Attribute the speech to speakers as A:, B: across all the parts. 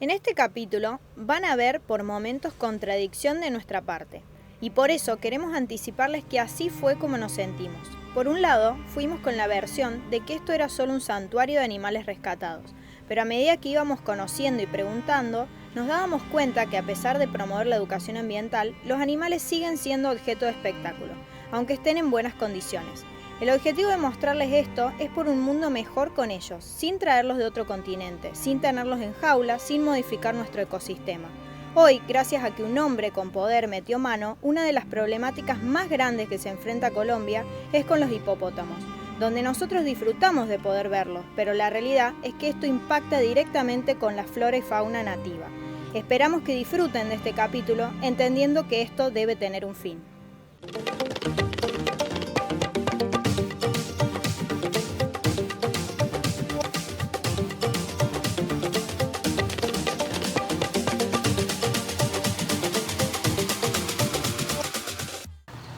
A: En este capítulo van a ver por momentos contradicción de nuestra parte, y por eso queremos anticiparles que así fue como nos sentimos. Por un lado, fuimos con la versión de que esto era solo un santuario de animales rescatados, pero a medida que íbamos conociendo y preguntando, nos dábamos cuenta que a pesar de promover la educación ambiental, los animales siguen siendo objeto de espectáculo, aunque estén en buenas condiciones. El objetivo de mostrarles esto es por un mundo mejor con ellos, sin traerlos de otro continente, sin tenerlos en jaulas, sin modificar nuestro ecosistema. Hoy, gracias a que un hombre con poder metió mano, una de las problemáticas más grandes que se enfrenta Colombia es con los hipopótamos, donde nosotros disfrutamos de poder verlos, pero la realidad es que esto impacta directamente con la flora y fauna nativa. Esperamos que disfruten de este capítulo, entendiendo que esto debe tener un fin.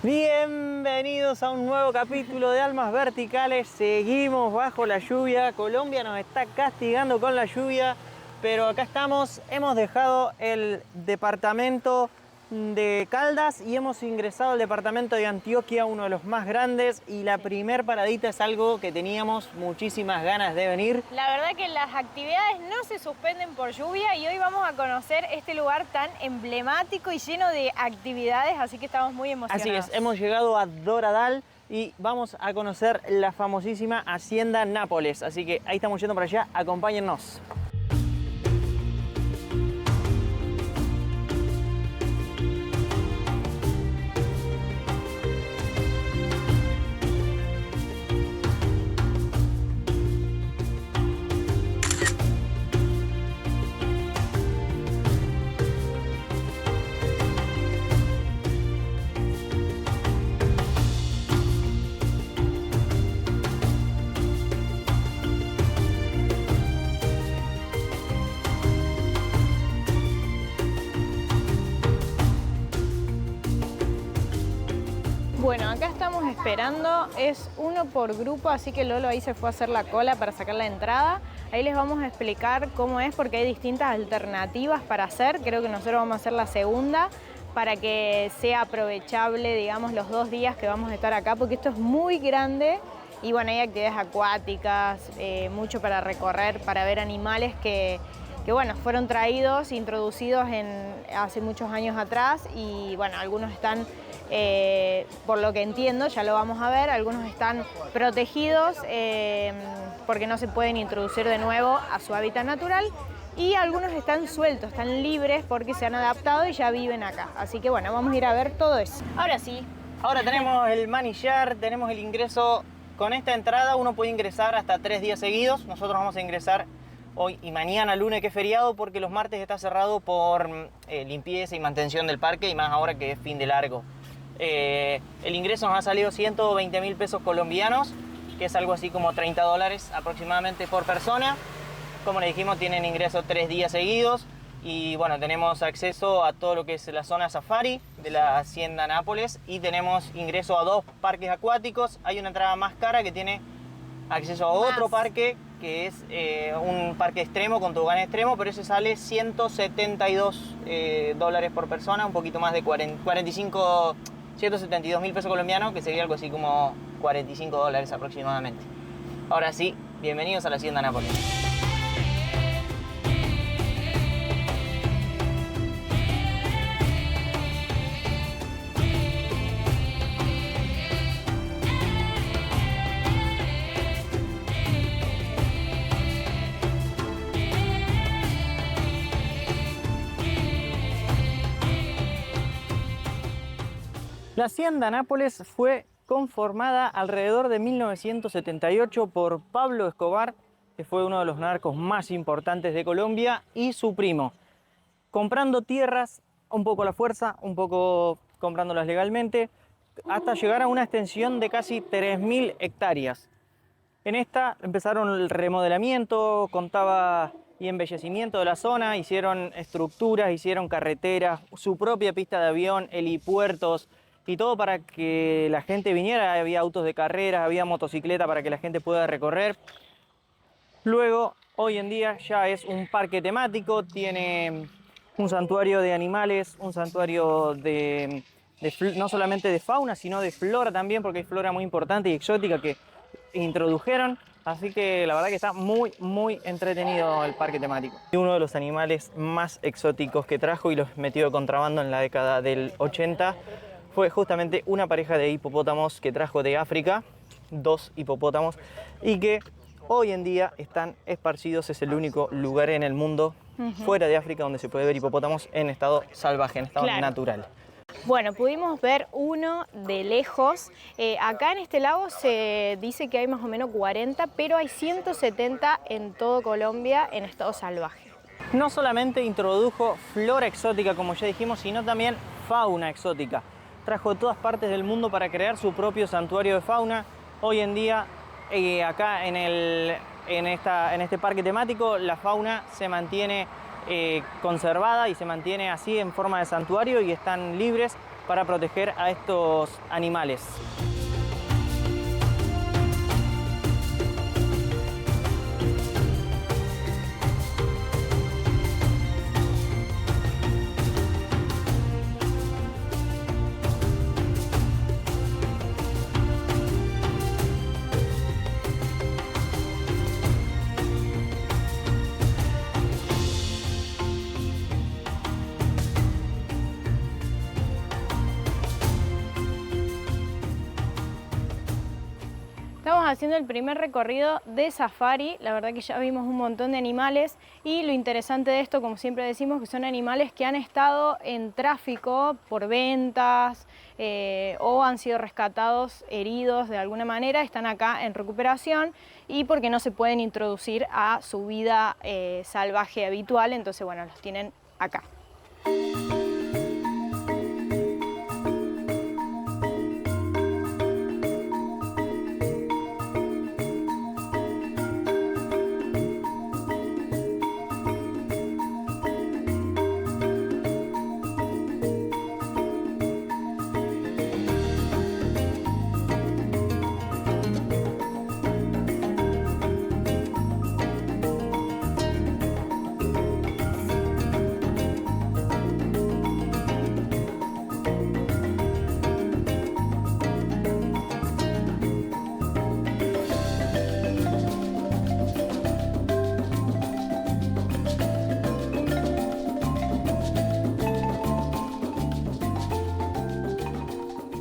B: Bienvenidos a un nuevo capítulo de Almas Verticales. Seguimos bajo la lluvia. Colombia nos está castigando con la lluvia, pero acá estamos. Hemos dejado el departamento de Caldas y hemos ingresado al departamento de Antioquia, uno de los más grandes, y la primer paradita es algo que teníamos muchísimas ganas de venir.
C: La verdad que las actividades no se suspenden por lluvia y hoy vamos a conocer este lugar tan emblemático y lleno de actividades, así que estamos muy emocionados.
B: Así es, hemos llegado a Doradal y vamos a conocer la famosísima Hacienda Nápoles, así que ahí estamos yendo para allá, acompáñennos.
C: Bueno, acá estamos esperando, es uno por grupo, así que Lolo ahí se fue a hacer la cola para sacar la entrada. Ahí les vamos a explicar cómo es, porque hay distintas alternativas para hacer. Creo que nosotros vamos a hacer la segunda para que sea aprovechable, digamos, los 2 días que vamos a estar acá, porque esto es muy grande y bueno, hay actividades acuáticas, mucho para recorrer, para ver animales que bueno, fueron traídos, introducidos hace muchos años atrás y bueno, algunos están, por lo que entiendo, ya lo vamos a ver, algunos están protegidos porque no se pueden introducir de nuevo a su hábitat natural y algunos están sueltos, están libres porque se han adaptado y ya viven acá. Así que bueno, vamos a ir a ver todo eso. Ahora sí.
B: Ahora tenemos el manillar, tenemos el ingreso. Con esta entrada uno puede ingresar hasta 3 días seguidos. Nosotros vamos a ingresar hoy y mañana, lunes, que es feriado, porque los martes está cerrado por limpieza y mantención del parque, y más ahora que es fin de largo. El ingreso nos ha salido 120.000 pesos colombianos, que es algo así como $30 aproximadamente por persona. Como le dijimos, tienen ingreso 3 días seguidos y bueno, tenemos acceso a todo lo que es la zona safari de la Hacienda Nápoles y tenemos ingreso a 2 parques acuáticos. Hay una entrada más cara que tiene acceso a otro parque, que es un parque extremo con tobogán extremo, pero ese sale $172 por persona, un poquito más de 172.000 pesos colombianos, que sería algo así como $45 aproximadamente. Ahora sí, bienvenidos a la Hacienda Nápoles. La Hacienda Nápoles fue conformada alrededor de 1978 por Pablo Escobar, que fue uno de los narcos más importantes de Colombia, y su primo, comprando tierras un poco a la fuerza, un poco comprándolas legalmente, hasta llegar a una extensión de casi 3.000 hectáreas. En esta empezaron el remodelamiento, contaba y embellecimiento de la zona, hicieron estructuras, hicieron carreteras, su propia pista de avión, helipuertos, y todo para que la gente viniera. Había autos de carreras, había motocicleta para que la gente pueda recorrer. Luego Hoy en día ya es un parque temático, tiene un santuario de animales, un santuario no solamente de fauna, sino de flora también, porque hay flora muy importante y exótica que introdujeron. Así que la verdad que está muy, muy entretenido el parque temático. Y uno de los animales más exóticos que trajo y los metió de contrabando en la década del 80 fue justamente una pareja de hipopótamos que trajo de África, 2 hipopótamos, y que hoy en día están esparcidos. Es el único lugar en el mundo fuera de África donde se puede ver hipopótamos en estado salvaje, en estado natural.
C: Bueno, pudimos ver uno de lejos. Acá en este lago se dice que hay más o menos 40, pero hay 170 en todo Colombia en estado salvaje.
B: No solamente introdujo flora exótica, como ya dijimos, sino también fauna exótica. Trajo de todas partes del mundo para crear su propio santuario de fauna. Hoy en día, acá en este parque temático, la fauna se mantiene conservada y se mantiene así en forma de santuario y están libres para proteger a estos animales.
C: Estamos haciendo el primer recorrido de safari, la verdad que ya vimos un montón de animales y lo interesante de esto, como siempre decimos, que son animales que han estado en tráfico por ventas o han sido rescatados heridos de alguna manera, están acá en recuperación y porque no se pueden introducir a su vida salvaje habitual, entonces bueno, los tienen acá.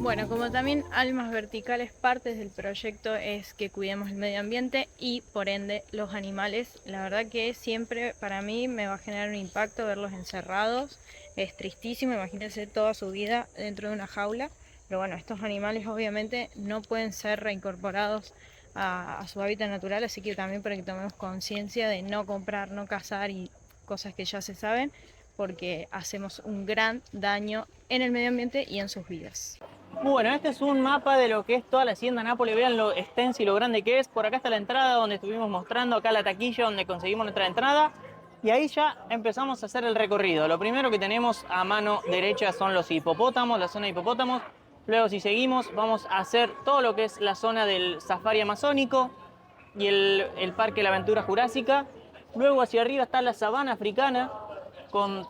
C: Bueno, como también Almas Verticales, partes del proyecto es que cuidemos el medio ambiente y por ende los animales. La verdad que siempre para mí me va a generar un impacto verlos encerrados. Es tristísimo, imagínense toda su vida dentro de una jaula. Pero bueno, estos animales obviamente no pueden ser reincorporados a su hábitat natural, así que también para que tomemos conciencia de no comprar, no cazar y cosas que ya se saben, porque hacemos un gran daño en el medio ambiente y en sus vidas.
B: Bueno, este es un mapa de lo que es toda la hacienda Nápoles. Vean lo extenso y lo grande que es. Por acá está la entrada donde estuvimos mostrando, acá la taquilla donde conseguimos nuestra entrada. Y ahí ya empezamos a hacer el recorrido. Lo primero que tenemos a mano derecha son los hipopótamos, la zona de hipopótamos. Luego si seguimos vamos a hacer todo lo que es la zona del safari amazónico y el parque de la aventura jurásica. Luego hacia arriba está la sabana africana.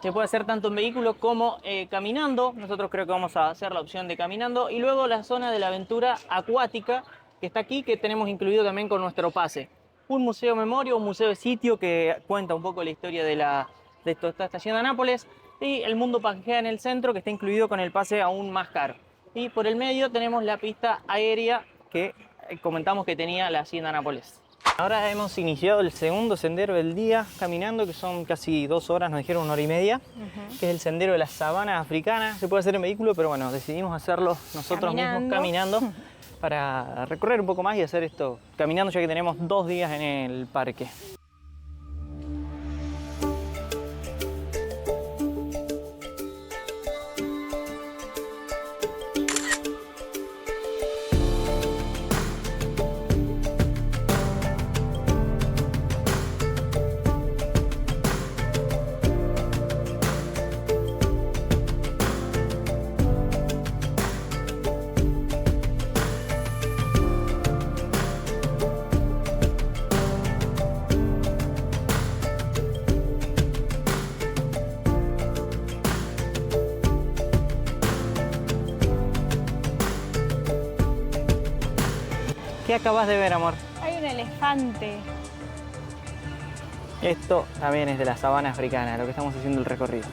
B: Se puede hacer tanto en vehículo como caminando. Nosotros creo que vamos a hacer la opción de caminando. Y luego la zona de la aventura acuática que está aquí, que tenemos incluido también con nuestro pase. Un museo memoria, un museo de sitio que cuenta un poco la historia de toda esta hacienda Nápoles. Y el mundo Pangea en el centro, que está incluido con el pase aún más caro. Y por el medio tenemos la pista aérea que comentamos que tenía la hacienda Nápoles. Ahora hemos iniciado el segundo sendero del día caminando, que son casi 2 horas, nos dijeron 1 hora y media, que es el sendero de la sabana africana. Se puede hacer en vehículo, pero bueno, decidimos hacerlo nosotros mismos caminando para recorrer un poco más y hacer esto caminando, ya que tenemos 2 días en el parque. ¿Qué acabas de ver, amor?
C: Hay un elefante.
B: Esto también es de la sabana africana, lo que estamos haciendo el recorrido.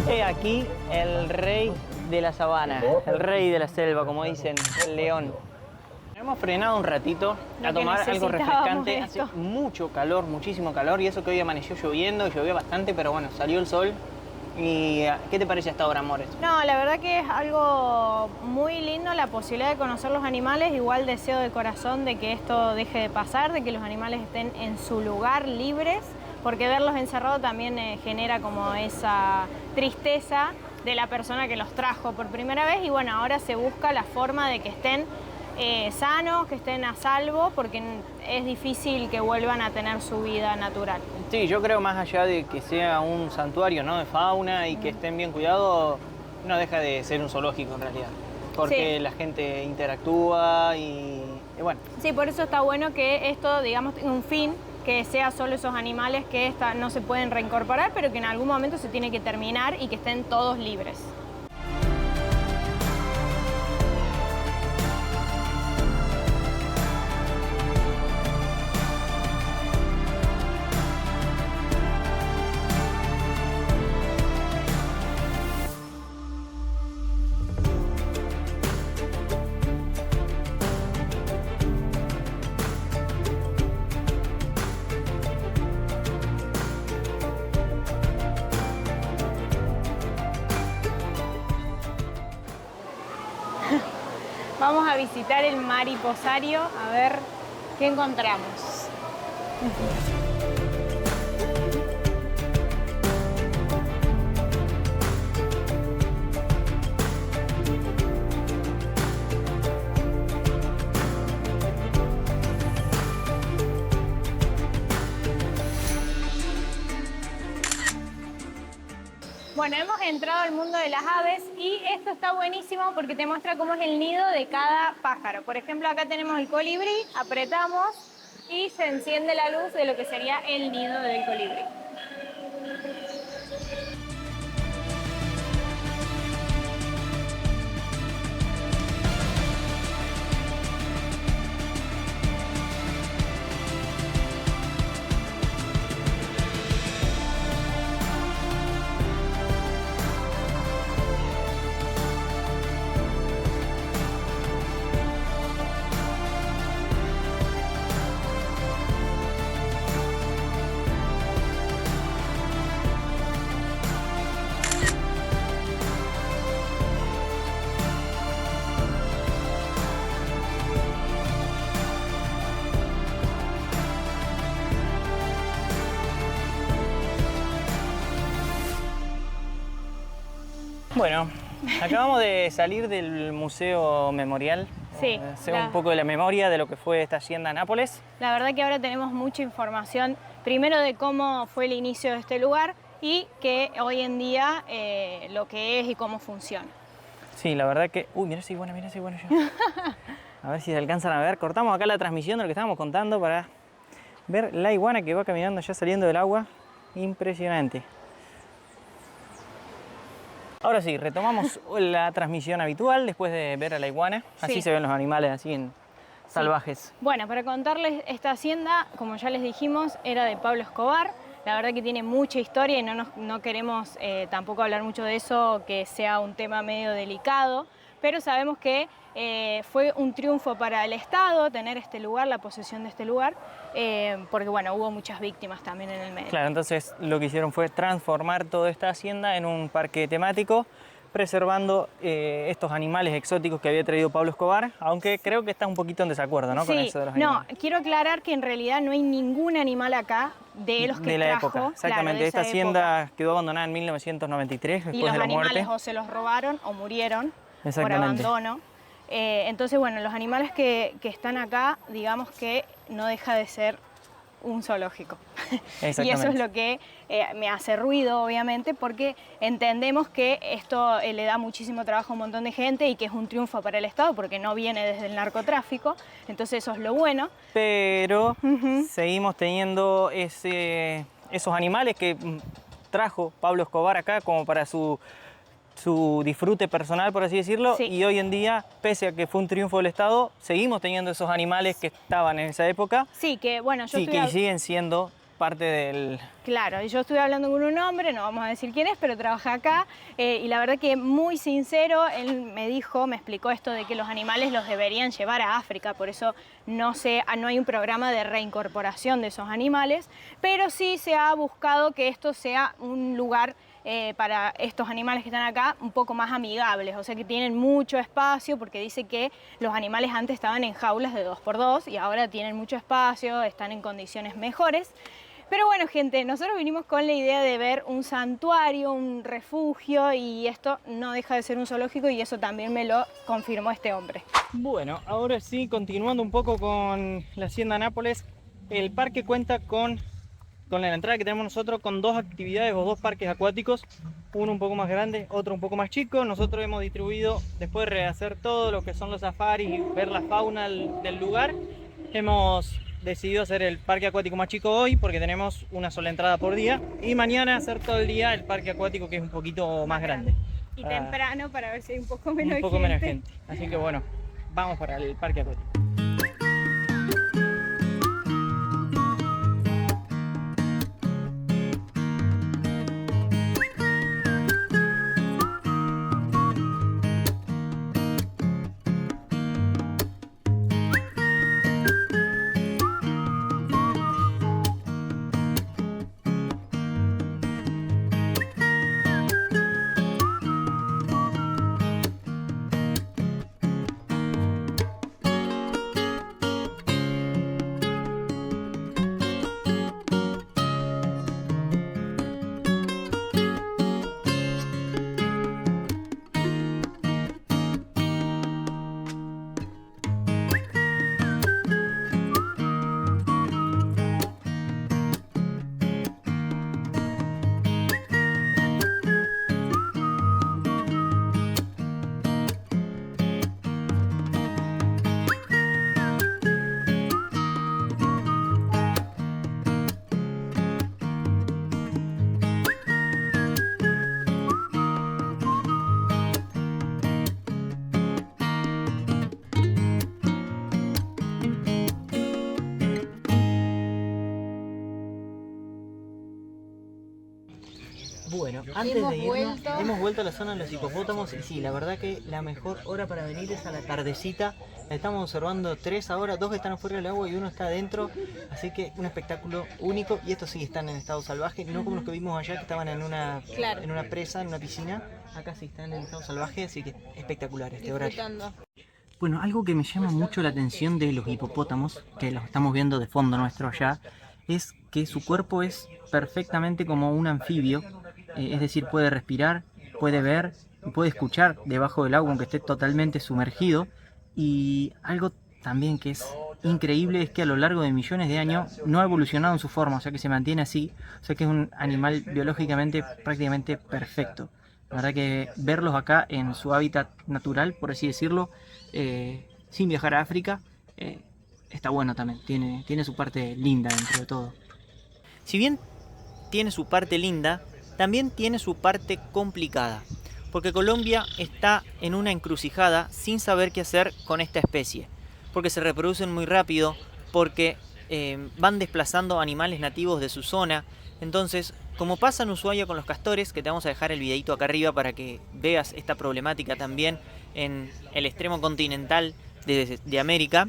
B: He aquí el rey de la sabana, el rey de la selva, como dicen, el león. Hemos frenado un ratito a tomar algo refrescante. Hace mucho calor, muchísimo calor, y eso que hoy amaneció lloviendo, y llovió bastante, pero bueno, salió el sol. ¿Y qué te parece hasta ahora, amores?
C: No, la verdad que es algo muy lindo la posibilidad de conocer los animales. Igual deseo de corazón de que esto deje de pasar, de que los animales estén en su lugar libres, porque verlos encerrados también genera como esa tristeza de la persona que los trajo por primera vez, y bueno, ahora se busca la forma de que estén sanos, que estén a salvo, porque es difícil que vuelvan a tener su vida natural.
B: Sí, yo creo más allá de que sea un santuario, ¿no?, de fauna y que estén bien cuidados, no deja de ser un zoológico en realidad, porque la gente interactúa y bueno.
C: Sí, por eso está bueno que esto, digamos, tenga un fin, que sea solo esos animales que no se pueden reincorporar, pero que en algún momento se tiene que terminar y que estén todos libres. Vamos a visitar el mariposario a ver qué encontramos. Bueno, hemos entrado al mundo de las aves y esto está buenísimo porque te muestra cómo es el nido de cada pájaro. Por ejemplo, acá tenemos el colibrí, apretamos y se enciende la luz de lo que sería el nido del colibrí.
B: Bueno, acabamos de salir del Museo Memorial.
C: Sí.
B: Un poco de la memoria de lo que fue esta hacienda Nápoles.
C: La verdad que ahora tenemos mucha información, primero de cómo fue el inicio de este lugar y que hoy en día lo que es y cómo funciona.
B: Sí, la verdad que... Uy, mirá si buena yo. A ver si se alcanzan a ver. Cortamos acá la transmisión de lo que estábamos contando para ver la iguana que va caminando ya saliendo del agua. Impresionante. Ahora sí, retomamos la transmisión habitual después de ver a la iguana. Así se ven los animales, así en salvajes.
C: Bueno, para contarles, esta hacienda, como ya les dijimos, era de Pablo Escobar. La verdad que tiene mucha historia y no queremos tampoco hablar mucho de eso, que sea un tema medio delicado, pero sabemos que fue un triunfo para el Estado tener este lugar, la posesión de este lugar, porque bueno, hubo muchas víctimas también en el medio.
B: Claro, entonces lo que hicieron fue transformar toda esta hacienda en un parque temático preservando estos animales exóticos que había traído Pablo Escobar, aunque creo que está un poquito en desacuerdo, ¿no?
C: Sí,
B: Con eso de los animales.
C: no, quiero aclarar que en realidad no hay ningún animal acá de los que
B: de la
C: trajo.
B: época, exactamente.
C: Claro, de
B: Esta
C: esa
B: hacienda
C: época.
B: quedó abandonada en 1993,
C: Y
B: después
C: los
B: de la
C: animales
B: muerte.
C: o se los robaron o murieron por
B: Exactamente.
C: abandono. Entonces, bueno, los animales que están acá, digamos que no deja de ser un zoológico. Y eso es lo que me hace ruido, obviamente, porque entendemos que esto le da muchísimo trabajo a un montón de gente y que es un triunfo para el Estado porque no viene desde el narcotráfico, entonces eso es lo bueno.
B: Pero seguimos teniendo esos animales que trajo Pablo Escobar acá como para su disfrute personal, por así decirlo,
C: Sí.
B: Y hoy en día, pese a que fue un triunfo del Estado, seguimos teniendo esos animales que estaban en esa época,
C: Sí, que bueno, yo
B: sí,
C: estoy...
B: que siguen siendo parte del...
C: Claro, yo estuve hablando con un hombre, no vamos a decir quién es, pero trabaja acá, y la verdad que muy sincero, él me explicó esto de que los animales los deberían llevar a África, por eso no hay un programa de reincorporación de esos animales, pero sí se ha buscado que esto sea un lugar para estos animales que están acá un poco más amigables, o sea que tienen mucho espacio, porque dice que los animales antes estaban en jaulas de 2x2 y ahora tienen mucho espacio, están en condiciones mejores. Pero bueno, gente, nosotros vinimos con la idea de ver un santuario, un refugio, y esto no deja de ser un zoológico, y eso también me lo confirmó este hombre.
B: Bueno, ahora sí, continuando un poco con la Hacienda Nápoles, el parque cuenta con la entrada que tenemos nosotros con dos actividades o dos parques acuáticos, uno un poco más grande, otro un poco más chico. Nosotros hemos distribuido, después de rehacer todo lo que son los safaris y ver la fauna del lugar, hemos decidido hacer el parque acuático más chico hoy porque tenemos una sola entrada por día, y mañana hacer todo el día el parque acuático, que es un poquito más grande.
C: Y temprano para ver si hay un poco menos
B: menos
C: gente.
B: gente. Así que bueno, vamos para el parque acuático. Bueno, antes de irnos, hemos vuelto a la zona de los hipopótamos, y sí, la verdad que la mejor hora para venir es a la tardecita. Estamos observando 3 ahora, 2 están afuera del agua y 1 está adentro, así que un espectáculo único. Y estos sí están en estado salvaje, no como los que vimos allá que estaban en una presa, en una piscina. Acá sí están en estado salvaje, así que espectacular este horario. Bueno, algo que me llama mucho la atención de los hipopótamos, que los estamos viendo de fondo nuestro allá, es que su cuerpo es perfectamente como un anfibio, es decir, puede respirar, puede ver y puede escuchar debajo del agua aunque esté totalmente sumergido. Y algo también que es increíble es que a lo largo de millones de años no ha evolucionado en su forma, o sea que se mantiene así, o sea que es un animal biológicamente prácticamente perfecto. La verdad que verlos acá en su hábitat natural, por así decirlo, sin viajar a África, está bueno también, tiene su parte linda dentro de todo. Si bien tiene su parte linda, también tiene su parte complicada, porque Colombia está en una encrucijada sin saber qué hacer con esta especie, porque se reproducen muy rápido, porque van desplazando animales nativos de su zona. Entonces, como pasa en Ushuaia con los castores, que te vamos a dejar el videito acá arriba para que veas esta problemática también en el extremo continental de América,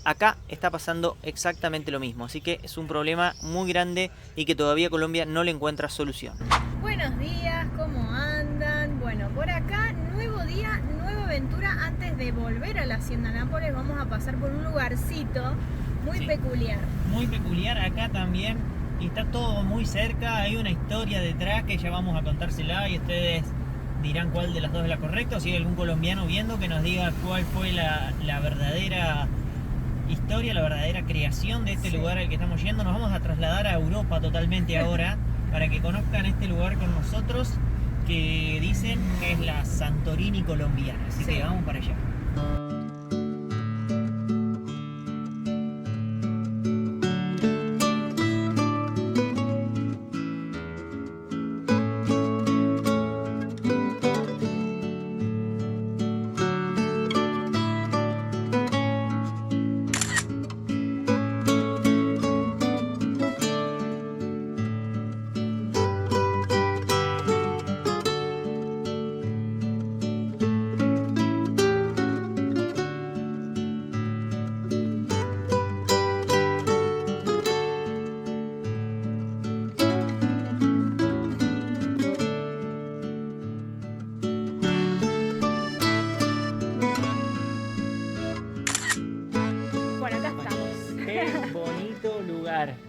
B: acá está pasando exactamente lo mismo, así que es un problema muy grande y que todavía Colombia no le encuentra solución.
A: Buenos días, ¿cómo andan? Bueno, Por acá, nuevo día, nueva aventura. Antes de volver a la Hacienda Nápoles vamos a pasar por un lugarcito muy peculiar.
B: Muy peculiar acá también, y está todo muy cerca, hay una historia detrás que ya vamos a contársela y ustedes dirán cuál de las dos es la correcta, o si hay algún colombiano viendo que nos diga cuál fue la verdadera historia, la verdadera creación de este lugar al que estamos yendo. Nos vamos a trasladar a Europa totalmente ahora para que conozcan este lugar con nosotros, que dicen que es la Santorini colombiana, así que vamos para allá.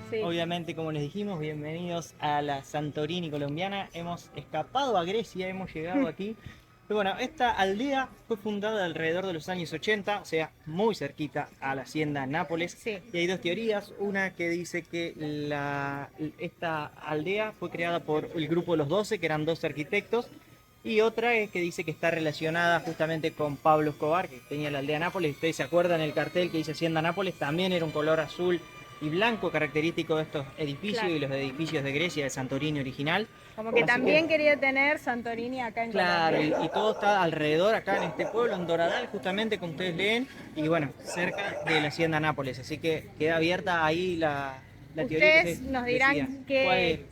C: Sí.
B: Obviamente, como les dijimos, bienvenidos a la Santorini colombiana. Hemos escapado a Grecia, hemos llegado aquí. Y bueno, esta aldea fue fundada alrededor de los años 80, o sea, muy cerquita a la Hacienda Nápoles.
C: Sí.
B: Y hay dos teorías, una que dice que esta aldea fue creada por el grupo de los 12, que eran 12 arquitectos, y otra es que dice que está relacionada justamente con Pablo Escobar, que tenía la aldea Nápoles. Ustedes se acuerdan, el cartel que dice Hacienda Nápoles también era un color azul y blanco característico de estos edificios,
C: claro,
B: y los edificios de Grecia, de Santorini original.
C: Como que
B: Así
C: también quería tener Santorini acá en
B: claro,
C: Colombia.
B: y todo está alrededor acá en este pueblo, en Doradal, justamente como ustedes leen, y bueno, cerca de la Hacienda Nápoles, así que queda abierta ahí la teoría.
C: Ustedes nos dirán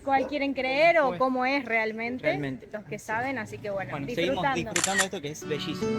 C: cuál quieren creer o cómo es realmente, los que saben, así que bueno,
B: seguimos disfrutando de esto que es bellísimo.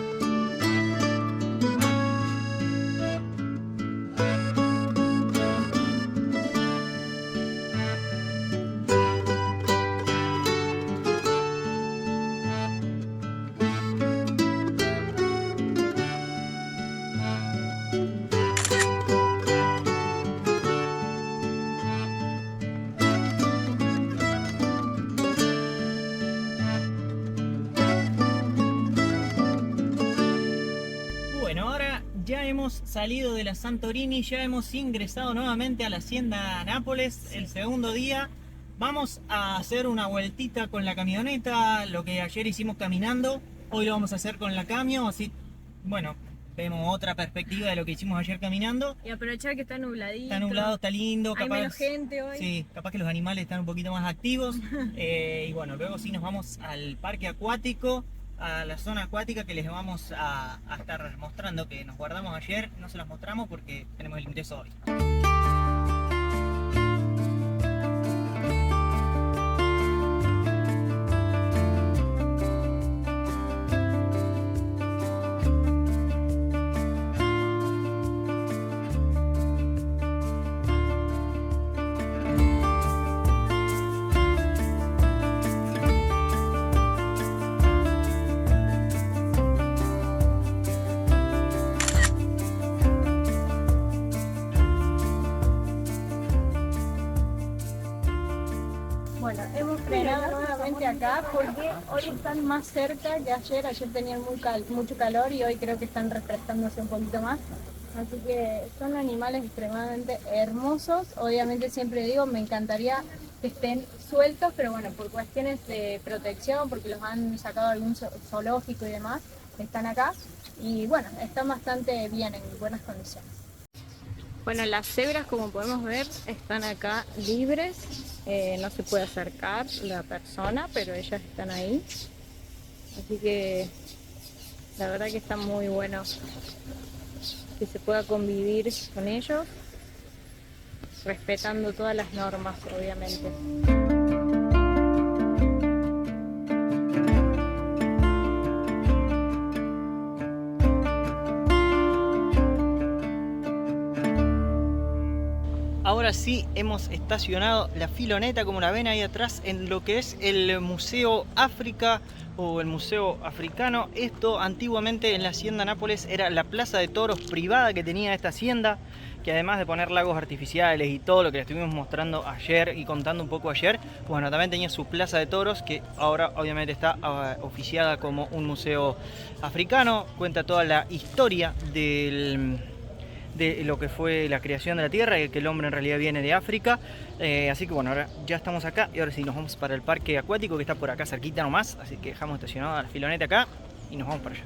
B: Ya hemos salido de la Santorini, ya hemos ingresado nuevamente a la Hacienda Nápoles, el segundo día. Vamos a hacer una vueltita con la camioneta, lo que ayer hicimos caminando, hoy lo vamos a hacer con la camio, así, bueno, vemos otra perspectiva de lo que hicimos ayer caminando.
C: Y aprovechar que está nubladito.
B: Está nublado, está lindo.
C: Hay menos gente hoy.
B: Sí, capaz que los animales están un poquito más activos. Y bueno, luego sí nos vamos al parque acuático, a la zona acuática que les vamos a estar mostrando, que nos guardamos ayer, no se las mostramos porque tenemos el ingreso hoy.
C: Bueno, hemos frenado nuevamente acá porque hoy están más cerca que ayer. Ayer tenían mucho calor y hoy creo que están refrescándose un poquito más. Así que son animales extremadamente hermosos. Obviamente siempre digo, me encantaría que estén sueltos, pero bueno, por cuestiones de protección, porque los han sacado a algún zoológico y demás, están acá. Y bueno, están bastante bien, en buenas condiciones. Bueno, las cebras, como podemos ver, están acá libres. No se puede acercar la persona, pero ellas están ahí. Así que la verdad que está muy bueno que se pueda convivir con ellos, respetando todas las normas, obviamente.
B: Ahora sí hemos estacionado la filoneta, como la ven ahí atrás, en lo que es el Museo África o el Museo Africano. Esto antiguamente en la Hacienda Nápoles era la plaza de toros privada que tenía esta hacienda, que además de poner lagos artificiales y todo lo que les estuvimos mostrando ayer y contando un poco ayer, bueno, también tenía su plaza de toros, que ahora obviamente está oficiada como un museo africano. Cuenta toda la historia de lo que fue la creación de la Tierra y que el hombre en realidad viene de África. Así que bueno, ahora ya estamos acá y ahora sí nos vamos para el parque acuático que está por acá cerquita nomás. Así que dejamos estacionada la filoneta acá y nos vamos para allá.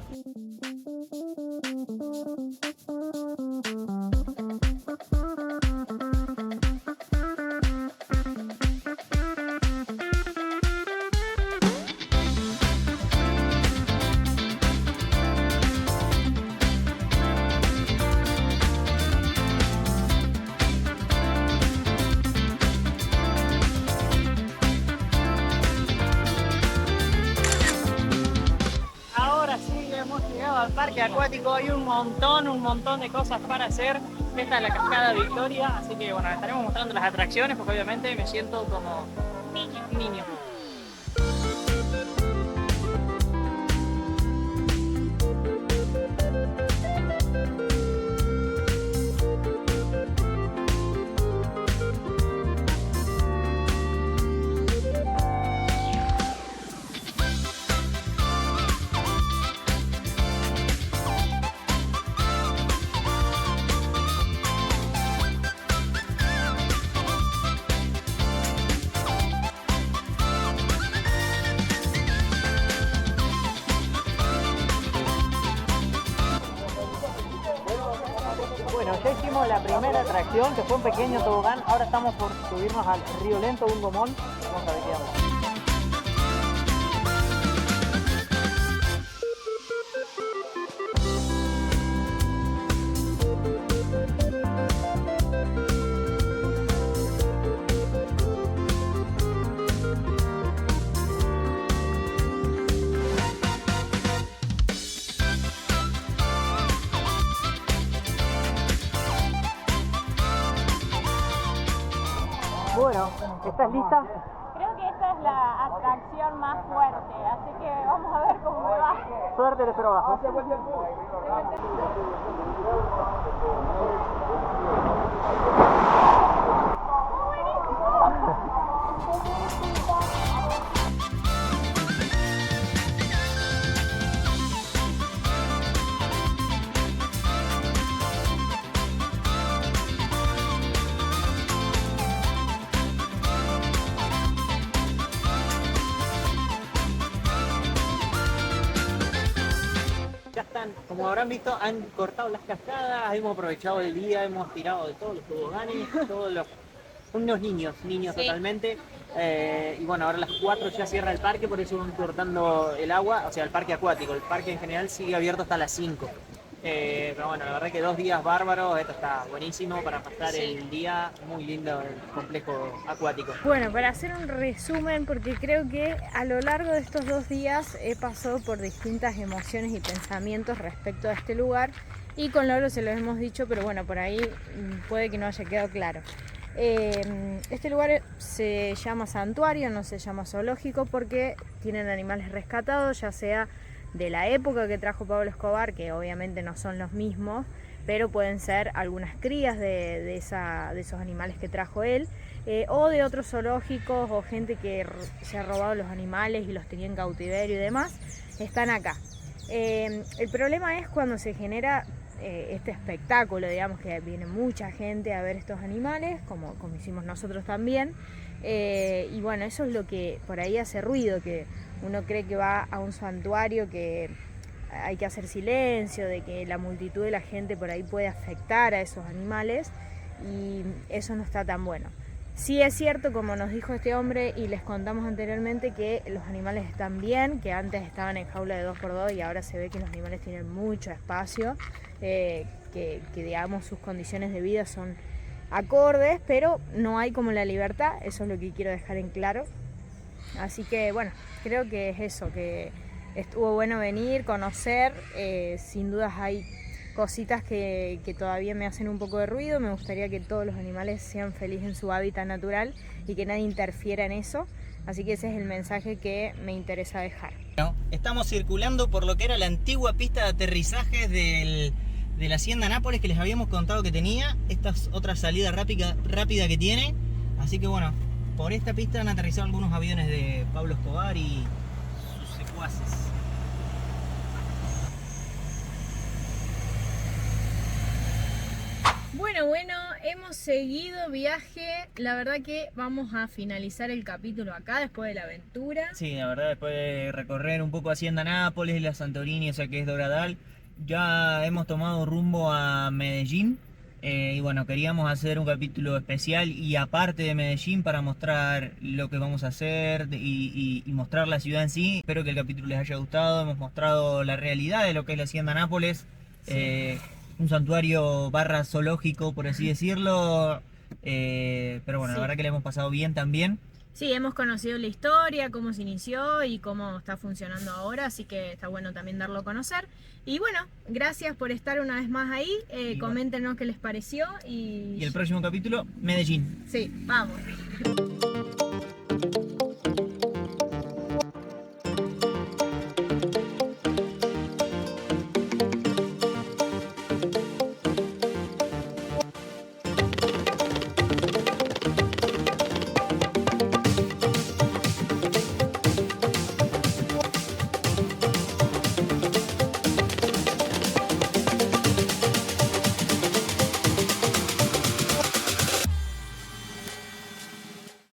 B: Al parque acuático hay un montón de cosas para hacer. Esta es la cascada Victoria, así que bueno, estaremos mostrando las atracciones porque obviamente me siento como niño. Bueno, ya hicimos la primera atracción, que fue un pequeño tobogán. Ahora estamos por subirnos al Río Lento, un gomón. Vamos a ver qué onda. Bueno, ¿estás lista?
C: Creo que esta es la atracción más fuerte, así que vamos a ver cómo me va.
B: Suerte, te espero abajo. Ya están, como habrán visto, han cortado las cascadas, hemos aprovechado el día, hemos tirado de todos los toboganes, unos niños sí. Totalmente. Y bueno, ahora a las 4 ya cierra el parque, por eso van cortando el agua, o sea, el parque acuático. El parque en general sigue abierto hasta las 5. Pero bueno, la verdad que 2 días bárbaros, esto está buenísimo para pasar el día, muy lindo el complejo acuático.
C: Bueno, para hacer un resumen, porque creo que a lo largo de estos 2 días he pasado por distintas emociones y pensamientos respecto a este lugar, y con Lolo se lo hemos dicho, pero bueno, por ahí puede que no haya quedado claro. Este lugar se llama santuario, no se llama zoológico, porque tienen animales rescatados, ya sea de la época que trajo Pablo Escobar, que obviamente no son los mismos, pero pueden ser algunas crías de esos animales que trajo él, o de otros zoológicos, o gente que se ha robado los animales y los tenía en cautiverio y demás, están acá. El problema es cuando se genera este espectáculo, digamos, que viene mucha gente a ver estos animales, como hicimos nosotros también, y bueno, eso es lo que por ahí hace ruido, que uno cree que va a un santuario, que hay que hacer silencio, de que la multitud de la gente por ahí puede afectar a esos animales, y eso no está tan bueno. Sí es cierto, como nos dijo este hombre y les contamos anteriormente, que los animales están bien, que antes estaban en jaula de 2x2 y ahora se ve que los animales tienen mucho espacio, que digamos sus condiciones de vida son acordes, pero no hay como la libertad, eso es lo que quiero dejar en claro. Así que bueno, creo que es eso, que estuvo bueno venir, conocer, sin dudas hay
A: cositas que todavía me hacen un poco de ruido. Me gustaría que todos los animales sean felices en su hábitat natural y que nadie interfiera en eso. Así que ese es el mensaje que me interesa dejar.
B: Estamos circulando por lo que era la antigua pista de aterrizaje de la Hacienda Nápoles que les habíamos contado que tenía. Esta es otra salida rápida que tiene. Así que bueno, por esta pista han aterrizado algunos aviones de Pablo Escobar y sus secuaces.
C: Bueno, hemos seguido viaje. La verdad que vamos a finalizar el capítulo acá después de la aventura.
B: Sí, la verdad, después de recorrer un poco Hacienda Nápoles, la Santorini, o sea que es Doradal, ya hemos tomado rumbo a Medellín. Y bueno, queríamos hacer un capítulo especial y aparte de Medellín para mostrar lo que vamos a hacer y mostrar la ciudad en sí. Espero que el capítulo les haya gustado. Hemos mostrado la realidad de lo que es la Hacienda Nápoles. Sí. Un santuario barra zoológico, por así decirlo. Pero bueno, sí, la verdad que le hemos pasado bien también.
C: Sí, hemos conocido la historia, cómo se inició y cómo está funcionando ahora, así que está bueno también darlo a conocer. Y bueno, gracias por estar una vez más ahí, coméntenos qué les pareció. Y
B: el próximo capítulo, Medellín.
C: Sí, vamos.